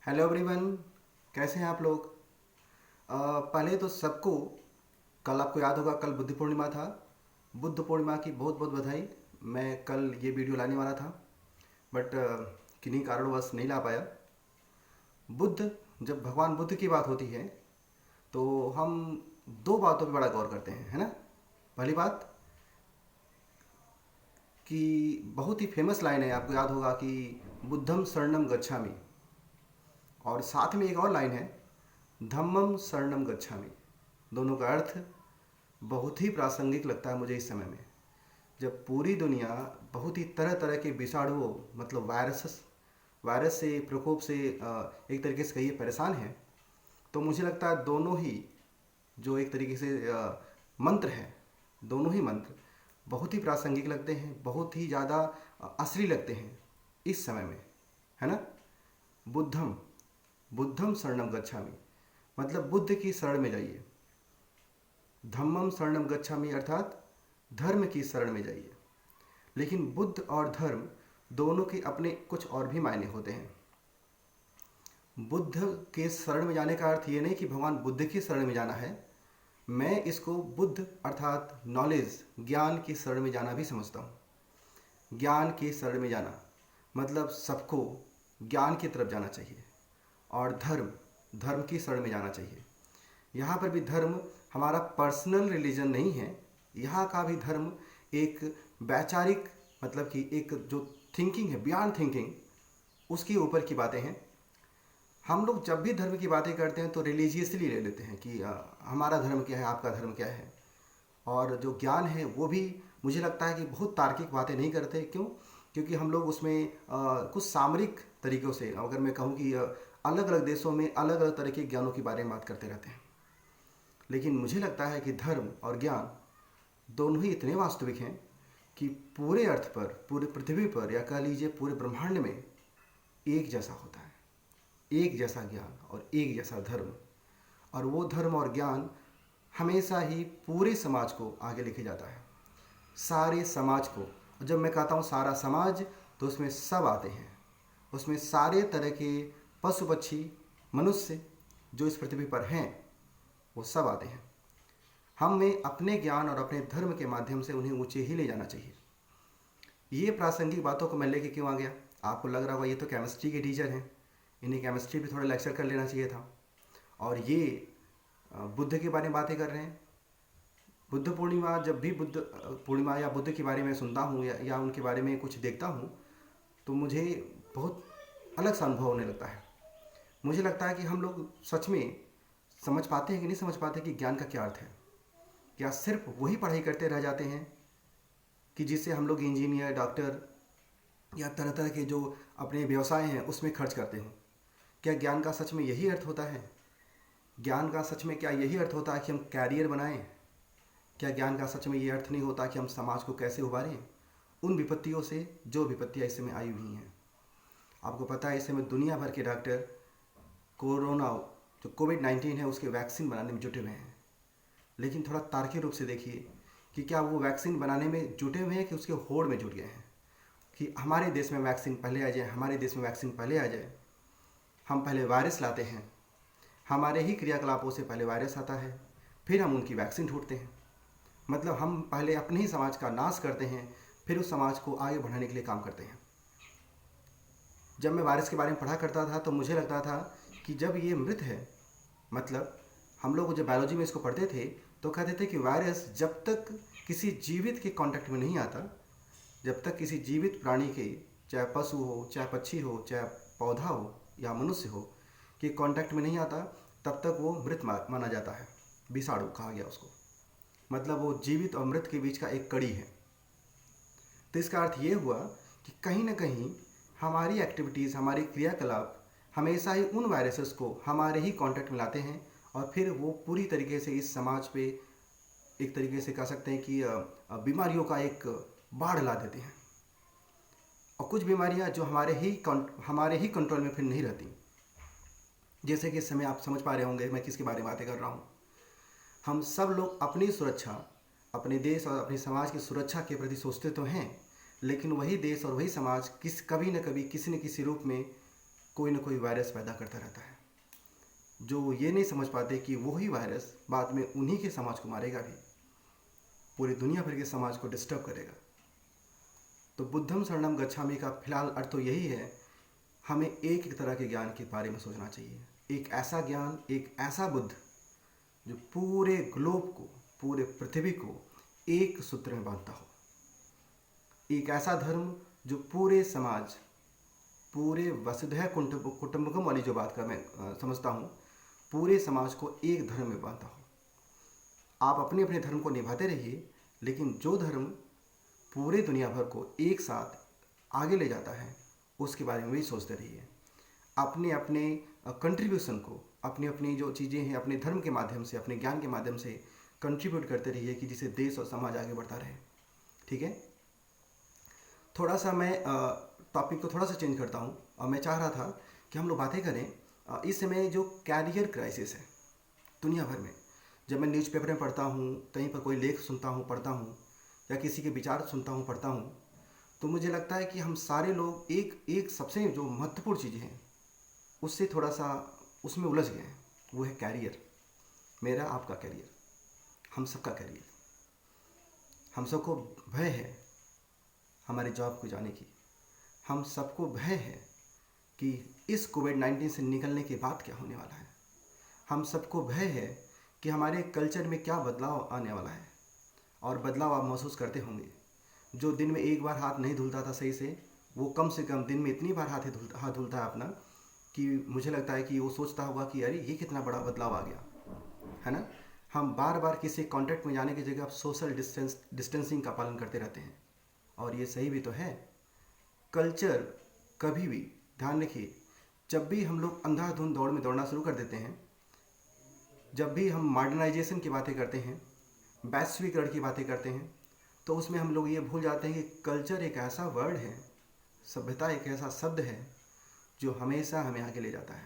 Hello everyone. कैसे हैं आप लोग? पहले तो सबको, कल आपको याद होगा कल बुद्ध पूर्णिमा था। बुद्ध पूर्णिमा की बहुत बहुत बधाई। मैं कल ये वीडियो लाने वाला था बट किन्हीं कारणवश नहीं ला पाया। बुद्ध, जब भगवान बुद्ध की बात होती है तो हम दो बातों पर बड़ा गौर करते हैं, है ना। पहली बात कि बहुत ही फेमस लाइन है, आपको याद होगा कि बुद्धम शरणम गच्छामि, और साथ में एक और लाइन है धम्मम शरणम गच्छामि। दोनों का अर्थ बहुत ही प्रासंगिक लगता है मुझे इस समय में, जब पूरी दुनिया बहुत ही तरह तरह के विषाणुओं, मतलब वायरस से प्रकोप से एक तरीके से कहिए परेशान है। तो मुझे लगता है दोनों ही जो एक तरीके से मंत्र हैं, दोनों ही मंत्र बहुत ही प्रासंगिक लगते हैं, बहुत ही ज़्यादा असली लगते हैं इस समय में, है ना। बुद्धम बुद्धम शरणम गच्छामि मतलब बुद्ध की शरण में जाइए। धम्मम शरणम गच्छामि अर्थात धर्म की शरण में जाइए। लेकिन बुद्ध और धर्म दोनों के अपने कुछ और भी मायने होते हैं। बुद्ध के शरण में जाने का अर्थ ये नहीं कि भगवान बुद्ध की शरण में जाना है। मैं इसको बुद्ध अर्थात नॉलेज, ज्ञान की शरण में जाना भी समझता हूँ। ज्ञान की शरण में जाना मतलब सबको ज्ञान की तरफ जाना चाहिए, और धर्म की शरण में जाना चाहिए। यहाँ पर भी धर्म हमारा पर्सनल रिलीजन नहीं है। यहाँ का भी धर्म एक वैचारिक, मतलब कि एक जो थिंकिंग है, बियॉन्ड थिंकिंग, उसके ऊपर की बातें हैं। हम लोग जब भी धर्म की बातें करते हैं तो रिलीजियसली ले लेते हैं कि हमारा धर्म क्या है, आपका धर्म क्या है। और जो ज्ञान है वो भी मुझे लगता है कि बहुत तार्किक बातें नहीं करते। क्यों? क्योंकि हम लोग उसमें कुछ सामरिक तरीक़ों से, अगर मैं कहूँ कि अलग अलग देशों में अलग अलग तरह के ज्ञानों के बारे में बात करते रहते हैं। लेकिन मुझे लगता है कि धर्म और ज्ञान दोनों ही इतने वास्तविक हैं कि पूरे अर्थ पर, पूरे पृथ्वी पर, या कह लीजिए पूरे ब्रह्मांड में एक जैसा होता है, एक जैसा ज्ञान और एक जैसा धर्म। और वो धर्म और ज्ञान हमेशा ही पूरे समाज को आगे लेके जाता है, सारे समाज को। जब मैं कहता हूँ सारा समाज, तो उसमें सब आते हैं। उसमें सारे तरह के पशु पक्षी मनुष्य जो इस पृथ्वी पर हैं वो सब आते हैं। हमें अपने ज्ञान और अपने धर्म के माध्यम से उन्हें ऊंचे ही ले जाना चाहिए। ये प्रासंगिक बातों को मैं लेके क्यों आ गया? आपको लग रहा होगा ये तो केमिस्ट्री के टीचर हैं, इन्हें केमिस्ट्री पे थोड़ा लेक्चर कर लेना चाहिए था, और ये बुद्ध के बारे में बातें कर रहे हैं। बुद्ध पूर्णिमा, जब भी बुद्ध पूर्णिमा या बुद्ध के बारे में सुनता हूँ या उनके बारे में कुछ देखता हूँ तो मुझे बहुत अलग सा अनुभव होने लगता है। मुझे लगता है कि हम लोग सच में समझ पाते हैं कि नहीं समझ पाते कि ज्ञान का क्या अर्थ है। क्या सिर्फ वही पढ़ाई करते रह जाते हैं कि जिससे हम लोग इंजीनियर, डॉक्टर या तरह तरह के जो अपने व्यवसाय हैं उसमें खर्च करते हों? क्या ज्ञान का सच में यही अर्थ होता है? ज्ञान का सच में क्या यही अर्थ होता है कि हम कैरियर बनाएं? क्या ज्ञान का सच में ये अर्थ नहीं होता कि हम समाज को कैसे उबारें उन विपत्तियों से जो विपत्तियाँ इस समय आई हुई हैं? आपको पता है इस समय दुनिया भर के डॉक्टर कोरोना, जो कोविड-19 है, उसके वैक्सीन बनाने में जुटे हुए हैं। लेकिन थोड़ा तार्किक रूप से देखिए कि क्या वो वैक्सीन बनाने में जुटे हुए हैं कि उसके होड़ में जुट गए हैं कि हमारे देश में वैक्सीन पहले आ जाए, हमारे देश में वैक्सीन पहले आ जाए। हम पहले वायरस लाते हैं, हमारे ही क्रियाकलापों से पहले वायरस आता है, फिर हम उनकी वैक्सीन ढूंढते हैं। मतलब हम पहले अपने ही समाज का नाश करते हैं, फिर उस समाज को आगे बढ़ाने के लिए काम करते हैं। जब मैं वायरस के बारे में पढ़ा करता था तो मुझे लगता था कि जब ये मृत है, मतलब हम लोग जब बायोलॉजी में इसको पढ़ते थे तो कहते थे कि वायरस जब तक किसी जीवित के कांटेक्ट में नहीं आता, जब तक किसी जीवित प्राणी के, चाहे पशु हो, चाहे पक्षी हो, चाहे पौधा हो या मनुष्य हो, कि कांटेक्ट में नहीं आता, तब तक वो मृत माना जाता है। विषाणु कहा गया उसको, मतलब वो जीवित और मृत के बीच का एक कड़ी है। तो इसका अर्थ ये हुआ कि कहीं ना कहीं हमारी एक्टिविटीज़, हमारी क्रियाकलाप हमेशा ही उन वायरसेस को हमारे ही कांटेक्ट में लाते हैं, और फिर वो पूरी तरीके से इस समाज पे एक तरीके से कह सकते हैं कि बीमारियों का एक बाढ़ ला देते हैं। और कुछ बीमारियां जो हमारे ही कंट्रोल में फिर नहीं रहती। जैसे कि इस समय आप समझ पा रहे होंगे मैं किसके बारे में बातें कर रहा हूँ। हम सब लोग अपनी सुरक्षा, अपने देश और अपने समाज की सुरक्षा के प्रति सोचते तो हैं, लेकिन वही देश और वही समाज कभी न कभी किसी न किसी रूप में कोई ना कोई वायरस पैदा करता रहता है, जो ये नहीं समझ पाते कि वही वायरस बाद में उन्हीं के समाज को मारेगा भी, पूरी दुनिया भर के समाज को डिस्टर्ब करेगा। तो बुद्धम शरणम गच्छामि का फिलहाल अर्थ तो यही है, हमें एक एक तरह के ज्ञान के बारे में सोचना चाहिए। एक ऐसा ज्ञान, एक ऐसा बुद्ध जो पूरे ग्लोब को, पूरे पृथ्वी को एक सूत्र में बांधता हो। एक ऐसा धर्म जो पूरे समाज, पूरे वसुधैव कुटुंबकम वाली जो बात का मैं समझता हूँ, पूरे समाज को एक धर्म में बांधता हो। आप अपने अपने धर्म को निभाते रहिए, लेकिन जो धर्म पूरे दुनिया भर को एक साथ आगे ले जाता है उसके बारे में भी सोचते रहिए। अपने अपने कंट्रीब्यूशन को, अपनी अपनी जो चीज़ें हैं अपने धर्म के माध्यम से, अपने ज्ञान के माध्यम से कंट्रीब्यूट करते रहिए कि जिससे देश और समाज आगे बढ़ता रहे। ठीक है, थोड़ा सा मैं टॉपिक को थोड़ा सा चेंज करता हूँ और मैं चाह रहा था कि हम लोग बातें करें इस समय जो कैरियर क्राइसिस है दुनिया भर में। जब मैं न्यूज़पेपर में पढ़ता हूँ, कहीं पर कोई लेख सुनता हूँ, पढ़ता हूँ, या किसी के विचार सुनता हूँ, पढ़ता हूँ, तो मुझे लगता है कि हम सारे लोग एक सबसे जो महत्वपूर्ण चीज़ है उससे थोड़ा सा उसमें उलझ गए हैं। वो है कैरियर। मेरा, आपका कैरियर, हम सबका कैरियर। हम सबको भय है हमारे जॉब को जाने की। हम सबको भय है कि इस कोविड-19 से निकलने के बाद क्या होने वाला है। हम सबको भय है कि हमारे कल्चर में क्या बदलाव आने वाला है। और बदलाव आप महसूस करते होंगे, जो दिन में एक बार हाथ नहीं धुलता था सही से, वो कम से कम दिन में इतनी बार हाथ धुलता है अपना कि मुझे लगता है कि वो सोचता होगा कि अरे ये कितना बड़ा बदलाव आ गया है ना। हम बार बार किसी कॉन्टैक्ट में जाने की जगह अब सोशल डिस्टेंसिंग का पालन करते रहते हैं, और ये सही भी तो है। कल्चर कभी भी, ध्यान रखिए, जब भी हम लोग अंधाधुंध दौड़ में दौड़ना शुरू कर देते हैं, जब भी हम मॉडर्नाइजेशन की बातें करते हैं, वैश्वीकरण की बातें करते हैं, तो उसमें हम लोग ये भूल जाते हैं कि कल्चर एक ऐसा वर्ड है, सभ्यता एक ऐसा शब्द है जो हमेशा हमें आगे ले जाता है,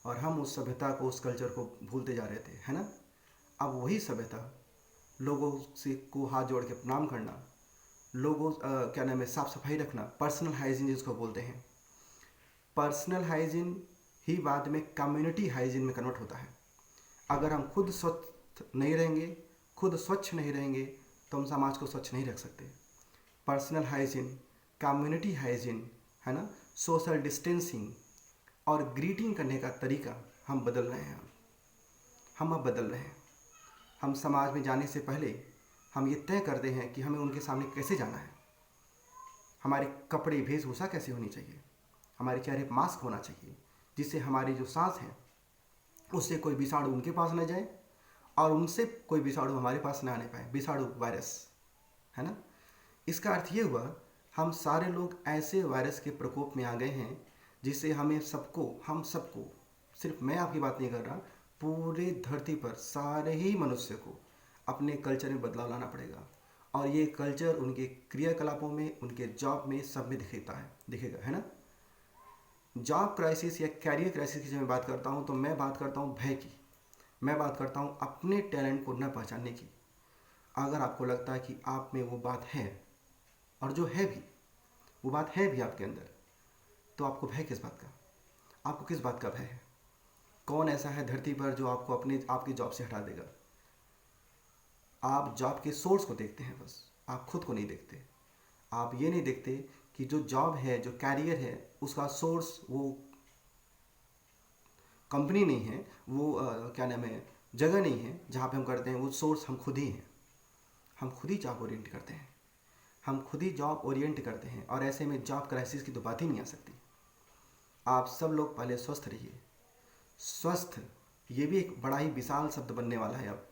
और हम उस सभ्यता को, उस कल्चर को भूलते जा रहे थे, है ना। अब वही सभ्यता, लोगों से को हाथ जोड़ के प्रणाम करना, लोगों क्या नाम है, साफ़ सफाई रखना, पर्सनल हाइजीन जिसको बोलते हैं, पर्सनल हाइजीन ही बाद में कम्युनिटी हाइजीन में कन्वर्ट होता है। अगर हम खुद स्वच्छ नहीं रहेंगे, खुद स्वच्छ नहीं रहेंगे, तो हम समाज को स्वच्छ नहीं रख सकते। पर्सनल हाइजीन, कम्युनिटी हाइजीन, है ना, सोशल डिस्टेंसिंग और ग्रीटिंग करने का तरीका हम बदल रहे हैं। हम अब बदल रहे हैं। हम समाज में जाने से पहले हम ये तय करते हैं कि हमें उनके सामने कैसे जाना है, हमारे कपड़े वेशभूषा कैसे होनी चाहिए, हमारे चेहरे पर मास्क होना चाहिए, जिससे हमारी जो सांस है उससे कोई विषाणु उनके पास न जाए और उनसे कोई विषाणु हमारे पास न आने पाए, विषाणु वायरस, है ना। इसका अर्थ ये हुआ, हम सारे लोग ऐसे वायरस के प्रकोप में आ गए हैं जिससे हम सबको, सिर्फ मैं आपकी बात नहीं कर रहा, पूरे धरती पर सारे ही मनुष्य को अपने कल्चर में बदलाव लाना पड़ेगा। और ये कल्चर उनके क्रियाकलापों में, उनके जॉब में, सब में दिखेगा, है ना। जॉब क्राइसिस या कैरियर क्राइसिस की जब मैं बात करता हूँ तो मैं बात करता हूँ भय की, मैं बात करता हूँ अपने टैलेंट को न पहचानने की। अगर आपको लगता है कि आप में वो बात है, और जो है भी, वो बात है भी आपके अंदर, तो आपको भय किस बात का, आपको किस बात का भय है? कौन ऐसा है धरती पर जो आपको आपकी जॉब से हटा देगा? आप जॉब के सोर्स को देखते हैं बस, आप खुद को नहीं देखते। आप ये नहीं देखते कि जो जॉब है, जो कैरियर है, उसका सोर्स वो कंपनी नहीं है, वो क्या नाम है, जगह नहीं है जहाँ पे हम करते हैं, वो सोर्स हम खुद ही हैं। हम खुद ही जॉब ओरिएंट करते हैं, हम खुद ही जॉब ओरिएंट करते हैं, और ऐसे में जॉब क्राइसिस की तो बात ही नहीं आ सकती। आप सब लोग पहले स्वस्थ रहिए। स्वस्थ, ये भी एक बड़ा ही विशाल शब्द बनने वाला है। अब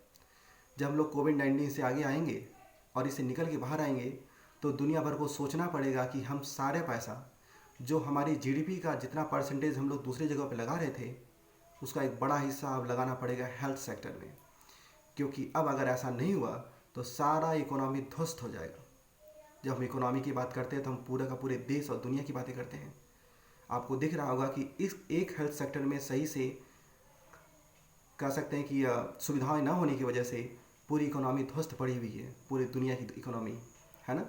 जब हम लोग कोविड-19 से आगे आएंगे और इसे निकल के बाहर आएंगे, तो दुनिया भर को सोचना पड़ेगा कि हम सारे पैसा जो हमारी जीडीपी का जितना परसेंटेज हम लोग दूसरी जगह पर लगा रहे थे, उसका एक बड़ा हिस्सा अब लगाना पड़ेगा हेल्थ सेक्टर में। क्योंकि अब अगर ऐसा नहीं हुआ तो सारा इकोनॉमी ध्वस्त हो जाएगा। जब हम इकोनॉमी की बात करते हैं तो हम पूरा का पूरे देश और दुनिया की बातें करते हैं। आपको दिख रहा होगा कि इस एक हेल्थ सेक्टर में सही से कह सकते हैं कि सुविधाएं ना होने की वजह से पूरी इकोनॉमी ध्वस्त पड़ी हुई है, पूरी दुनिया की इकोनॉमी, है ना।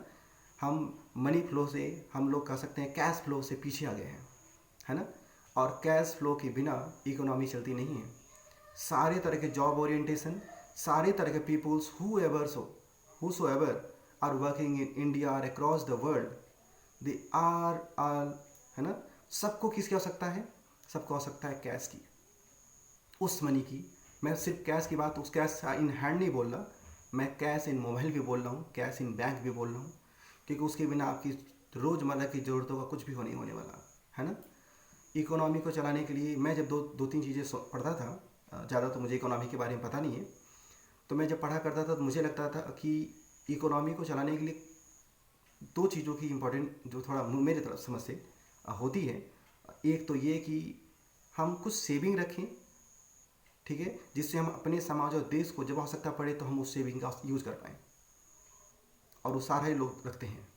हम मनी फ्लो से, हम लोग कह सकते हैं कैश फ्लो से पीछे आ गए हैं, है ना। और कैश फ्लो के बिना इकोनॉमी चलती नहीं है। सारे तरह के जॉब ओरिएंटेशन, सारे तरह के peoples whosoever are working in India or across the world, they are all, है ना, सबको किसकी आवश्यकता है? सबको आवश्यकता है कैश की, उस मनी की। मैं सिर्फ कैश की बात, उस कैश इन हैंड नहीं बोल रहा, मैं कैश इन मोबाइल भी बोल रहा हूँ, कैश इन बैंक भी बोल रहा हूँ, क्योंकि उसके बिना आपकी रोज़मर्रा की ज़रूरतों का कुछ भी नहीं होने वाला है ना। इकोनॉमी को चलाने के लिए मैं जब दो तीन चीज़ें पढ़ता था, ज़्यादा तो मुझे इकोनॉमी के बारे में पता नहीं है, तो मैं जब पढ़ा करता था तो मुझे लगता था कि इकोनॉमी को चलाने के लिए दो चीज़ों की इम्पोर्टेंट जो थोड़ा मेरे तरफ समझ से होती है। एक तो ये कि हम कुछ सेविंग रखें, ठीक है, जिससे हम अपने समाज और देश को जब आवश्यकता पड़े तो हम उस सेविंग का यूज़ कर पाएँ, और वो सारे लोग रखते हैं।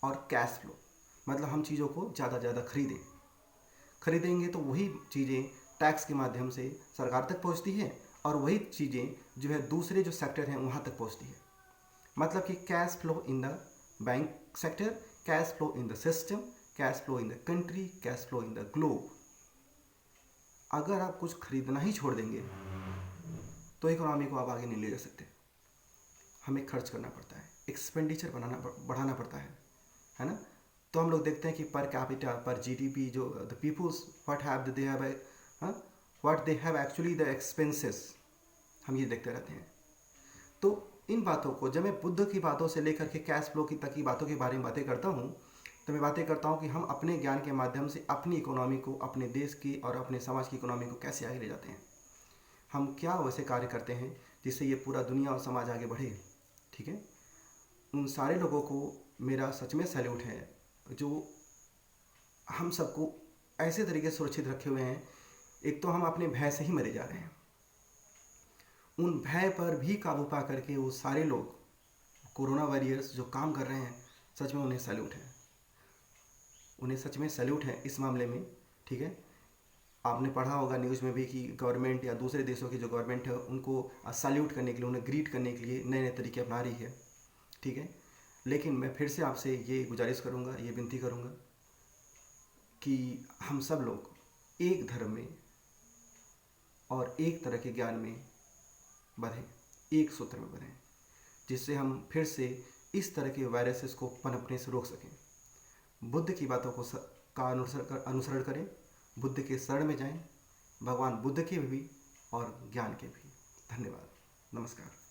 और कैश फ्लो मतलब हम चीज़ों को ज़्यादा ज़्यादा खरीदेंगे तो वही चीज़ें टैक्स के माध्यम से सरकार तक पहुंचती है, और वही चीज़ें जो है दूसरे जो सेक्टर हैं वहाँ तक पहुंचती है। मतलब कि cash flow in the bank sector, cash flow in the system, cash flow in the country, cash flow in the globe. अगर आप कुछ खरीदना ही छोड़ देंगे तो इकोनॉमी को आप आगे नहीं ले जा सकते। हमें खर्च करना पड़ता है, एक्सपेंडिचर बढ़ाना पड़ता है ना। तो हम लोग देखते हैं कि पर कैपिटा, पर जीडीपी, जो the peoples what they have actually the expenses, हम ये देखते रहते हैं। तो इन बातों को जब मैं बुद्ध की बातों से लेकर के कैश फ्लो की तक की बातों के बारे में बातें करता हूँ, तो मैं बातें करता हूँ कि हम अपने ज्ञान के माध्यम से अपनी इकोनॉमी को, अपने देश की और अपने समाज की इकोनॉमी को कैसे आगे ले जाते हैं, हम क्या वैसे कार्य करते हैं जिससे ये पूरा दुनिया और समाज आगे बढ़े। ठीक है, उन सारे लोगों को मेरा सच में सैल्यूट है जो हम सबको ऐसे तरीके से सुरक्षित रखे हुए हैं। एक तो हम अपने भय से ही मरे जा रहे हैं, उन भय पर भी काबू पा करके वो सारे लोग, कोरोना वॉरियर्स जो काम कर रहे हैं, सच में उन्हें सैल्यूट है, उन्हें सच में सैल्यूट है इस मामले में। ठीक है, आपने पढ़ा होगा न्यूज़ में भी कि गवर्नमेंट या दूसरे देशों की जो गवर्नमेंट है उनको सैल्यूट करने के लिए, उन्हें ग्रीट करने के लिए नए नए तरीके अपना रही है। ठीक है, लेकिन मैं फिर से आपसे ये गुजारिश करूँगा, ये विनती करूँगा कि हम सब लोग एक धर्म में और एक तरह के ज्ञान में बढ़ें, एक सूत्र में बढ़ें, जिससे हम फिर से इस तरह के वायरसेस को पनपने से रोक सकें। बुद्ध की बातों का अनुसरण करें, बुद्ध के शरण में जाएं, भगवान बुद्ध के भी और ज्ञान के भी। धन्यवाद, नमस्कार।